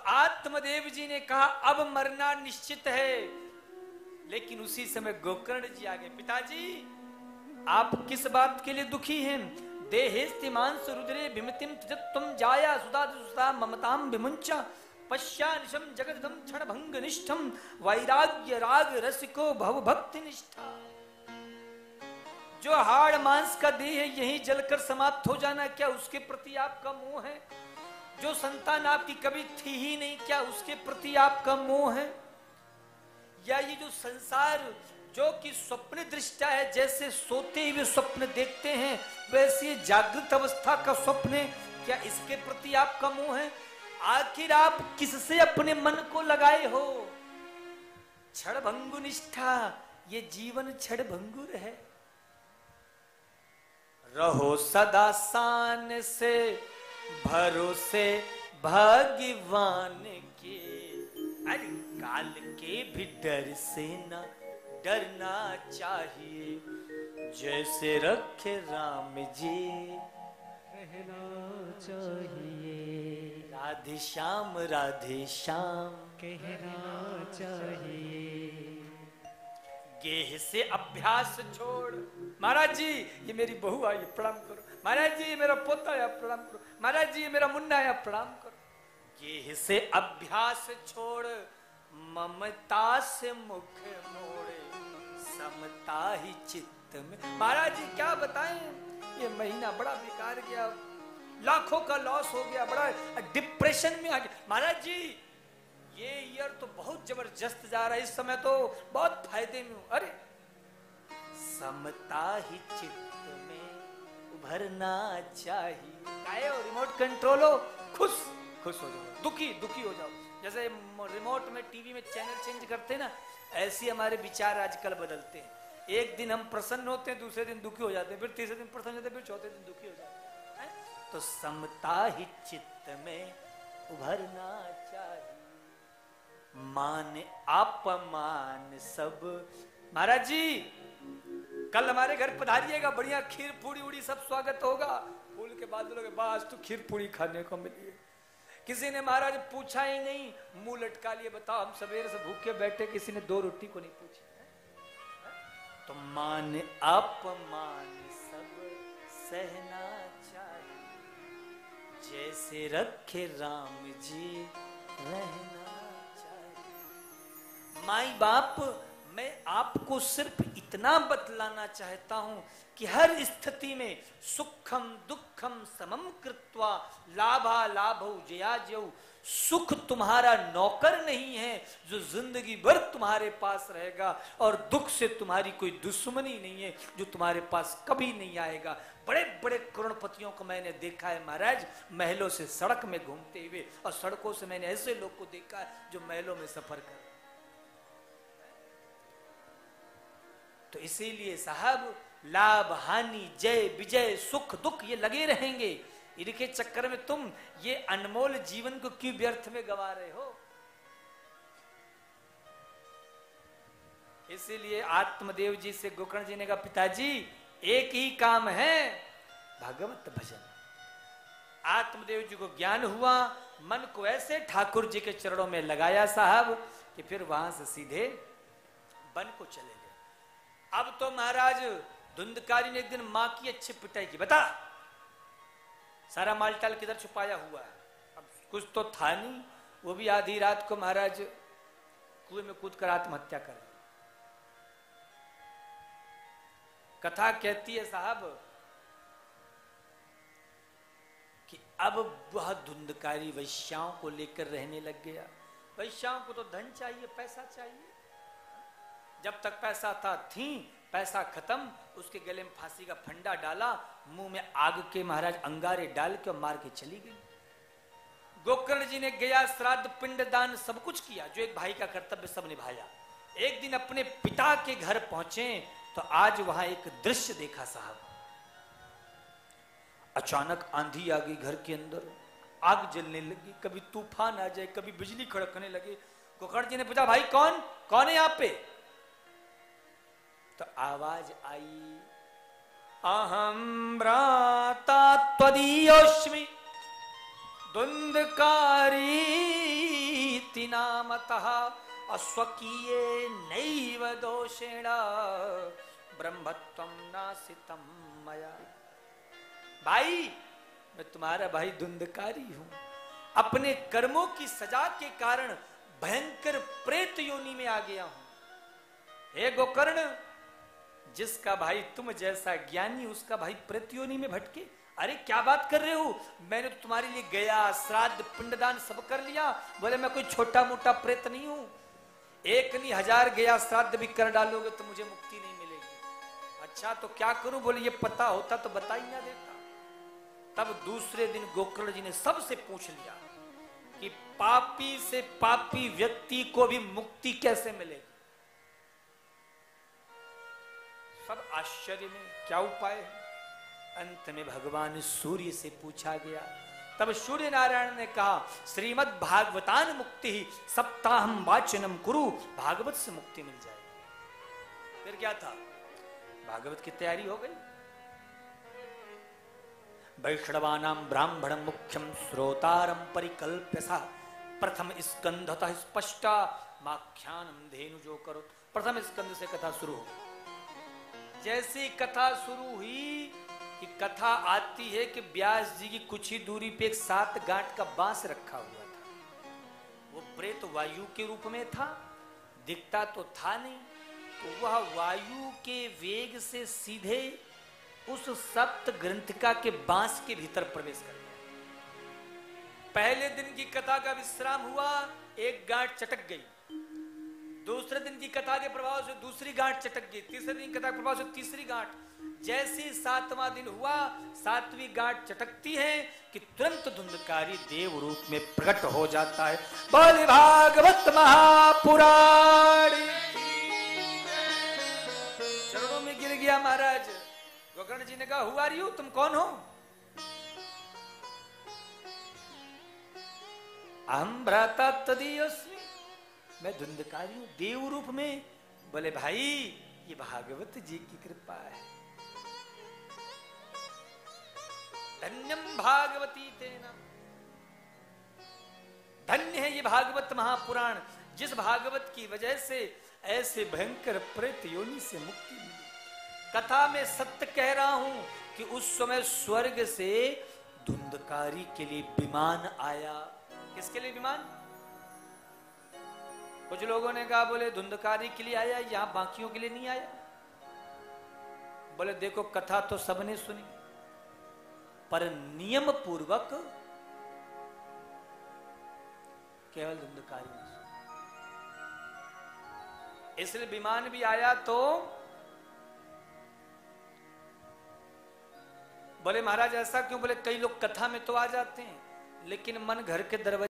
आत्मदेव जी ने कहा अब मरना निश्चित है, लेकिन उसी समय गोकर्ण जी आ गए। पिताजी आप किस बात के लिए दुखी हैं? देहेस्तिमान रुद्रे विमतिम तुम जाया सुधा सुधा ममताम विमुंचा पश्यानिशम जगदम क्षण भंग निष्ठम वैराग्य राग रसिको भव भक्ति निष्ठा। जो हाड़ मांस का देह है यही जलकर समाप्त हो जाना, क्या उसके प्रति आपका मोह है? जो संतान आपकी कभी थी ही नहीं, क्या उसके प्रति आपका मोह है? या ये जो संसार जो कि स्वप्न दृष्टा है, जैसे सोते हुए स्वप्न देखते हैं वैसे जागृत अवस्था का स्वप्न है, क्या इसके प्रति आपका मोह है? आखिर आप किससे अपने मन को लगाए हो? क्षण भंगु निष्ठा, ये जीवन क्षण भंगुर है। रहो सदा शान से भरोसे भगवान के, अरे काल के भी डर से न डरना चाहिए, जैसे रखे राम जी रहना चाहिए, राधे श्याम कहना चाहिए। गेह से अभ्यास छोड़। महाराज जी ये मेरी बहू आई, प्रणाम करो। महाराज जी ये मेरा पोता है, प्रणाम करो। महाराज जी ये मेरा मुन्ना है, प्रणाम करो। गेह से अभ्यास छोड़, ममता से मुख मोड़े, समता ही चित्त में। महाराज जी क्या बताएं, ये महीना बड़ा बेकार गया, लाखों का लॉस हो गया, बड़ा डिप्रेशन में आ गया। महाराज जी ये ईयर तो बहुत जबरदस्त जा रहा है, इस समय तो बहुत फायदे में हूं। अरे समता ही चित्त में उभरना चाहिए। गाये हो रिमोट कंट्रोल हो, खुश हो जाओ, दुखी हो जाओ। जैसे रिमोट में टीवी में चैनल चेंज करते हैं ना, ऐसे हमारे विचार आजकल बदलते हैं। एक दिन हम प्रसन्न होते हैं, दूसरे दिन दुखी हो जाते हैं, फिर तीसरे दिन प्रसन्न होते हैं, फिर चौथे दिन दुखी हो जाते हैं। तो समता ही चित्त में उभरना चाहिए, मान अपमान सब। महाराज जी कल हमारे घर पधारिएगा, बढ़िया खीर पूड़ी उड़ी सब स्वागत होगा। फूल के बाद लोग बस तो खीर पूड़ी खाने को मिली है। किसी ने महाराज पूछा ही नहीं, मुंह लटका लिए। बताओ हम सवेरे से भूखे बैठे, किसी ने 2 रोटी को नहीं पूछी। तो मान अपमान सब सहना चाहिए, जैसे रखे राम जी रहना चाहिए। माई बाप मैं आपको सिर्फ इतना बतलाना चाहता हूं कि हर स्थिति में सुखम दुखम समम कृत्वा लाभा लाभौ जया जयौ। सुख तुम्हारा नौकर नहीं है जो जिंदगी भर तुम्हारे पास रहेगा, और दुख से तुम्हारी कोई दुश्मनी नहीं है जो तुम्हारे पास कभी नहीं आएगा। बड़े बड़े करोड़पतियों को मैंने देखा है महाराज, महलों से सड़क में घूमते हुए, और सड़कों से मैंने ऐसे लोग को देखा है जो महलों में सफर कर। तो इसीलिए साहब लाभ हानि जय विजय सुख दुख ये लगे रहेंगे। इनके चक्कर में तुम ये अनमोल जीवन को क्यों व्यर्थ में गवा रहे हो? इसीलिए आत्मदेव जी से गोकर्ण जी ने कहा, पिताजी एक ही काम है, भगवत भजन। आत्मदेव जी को ज्ञान हुआ, मन को ऐसे ठाकुर जी के चरणों में लगाया साहब कि फिर वहां से सीधे वन को चले गए। अब तो महाराज धुंधकारी ने एक दिन मां की अच्छी पिटाई की, बता सारा मालटाल किधर छुपाया हुआ है। अब कुछ तो था नहीं, वो भी आधी रात को महाराज कुएं में कूदकर आत्महत्या कर। कथा कहती है साहब कि अब वह धुंधकारी वैश्याओं को लेकर रहने लग गया। वैश्याओं को तो धन चाहिए, पैसा चाहिए। जब तक पैसा था थी, पैसा खत्म, उसके गले में फांसी का फंडा डाला, मुंह में आग के महाराज अंगारे डाल के मार के चली गई। गोकर्ण जी ने गया श्राद्ध पिंड दान सब कुछ किया, जो एक भाई का कर्तव्य सब निभाया। एक दिन अपने पिता के घर पहुंचे तो आज वहां एक दृश्य देखा साहब। अचानक आंधी आ गई, घर के अंदर आग जलने लगी, कभी तूफान आ जाए, कभी बिजली कड़कने लगे। गोकर्ण जी ने पूछा, भाई कौन है यहाँ पे? तो आवाज आई, अहम भ्राता त्वदीयोऽस्मि धुंधकारी मुक्ति नामतः अस्वकीये नैव दोषेण ब्रह्मत्वं नासितं मया। भाई मैं तुम्हारा भाई धुंधकारी हूं, अपने कर्मों की सजा के कारण भयंकर प्रेत योनि में आ गया हूं। हे गोकर्ण, जिसका भाई तुम जैसा ज्ञानी उसका भाई प्रेत योनि में भटके। अरे क्या बात कर रहे हो, मैंने तो तुम्हारे लिए गया श्राद्ध पिंडदान सब कर लिया। बोले मैं कोई छोटा मोटा प्रेत नहीं हूं, एक नहीं 1000 गया श्राद्ध भी कर डालोगे तो मुझे मुक्ति नहीं मिलेगी। अच्छा तो क्या करूं? बोले ये पता होता तो बता ही ना देता। तब दूसरे दिन गोकर्ण जी ने सबसे पूछ लिया कि पापी से पापी व्यक्ति को भी मुक्ति कैसे मिलेगी। सब आश्चर्य में क्या उपाय है। अंत में भगवान सूर्य से पूछा गया। तब सूर्य नारायण ने कहा श्रीमद् भागवतान मुक्ति सप्ताहम वाचनम कुरु, भागवत से मुक्ति मिल जाएगी। फिर क्या था, भागवत की तैयारी हो गई। वैष्णवानां ब्राह्मणं मुख्यं श्रोतारं परिकल्प्यसा प्रथम स्कंधतः स्पष्टा माख्यानम धेनु जो करो। प्रथम स्कंध से कथा शुरू हो। जैसी कथा शुरू हुई कि कथा आती है कि व्यास जी की कुछ ही दूरी पे एक 7 गांठ का बांस रखा हुआ था। वो प्रेत वायु के रूप में था, दिखता तो था नहीं, तो वह वायु के वेग से सीधे उस सप्त ग्रंथिका के बांस के भीतर प्रवेश कर गया। पहले दिन की कथा का विश्राम हुआ, एक गांठ चटक गई। दूसरे दिन की कथा के प्रभाव से दूसरी गांठ चटक गई। तीसरे दिन की कथा के प्रभाव से तीसरी गांठ। जैसे 7वां दिन हुआ, 7वीं गांठ चटकती है कि तुरंत धुंधकारी देव रूप में प्रकट हो जाता है। बोले भागवत महापुराण। चरणों में गिर गया महाराज। गोकर्ण जी ने कहा हु आर यू, तुम कौन हो? अहम भ्राता तदीयोस्मि, मैं धुंधकारी हूं देव रूप में। बोले भाई ये भागवत जी की कृपा है। धन्यम भागवती तेना, धन्य है ये भागवत महापुराण, जिस भागवत की वजह से ऐसे भयंकर प्रेत योनि से मुक्ति मिली। कथा में सत्य कह रहा हूं कि उस समय स्वर्ग से धुंधकारी के लिए विमान आया। किसके लिए विमान? कुछ लोगों ने कहा बोले धुंधकारी के लिए आया, यहां बाकियों के लिए नहीं आया। बोले देखो कथा तो सबने सुनी, पर नियम पूर्वक केवल धुंधकारी ने सुनी। इसलिए विमान भी आया। तो बोले महाराज ऐसा क्यों? बोले कई लोग कथा में तो आ जाते हैं लेकिन मन घर के दरवाजे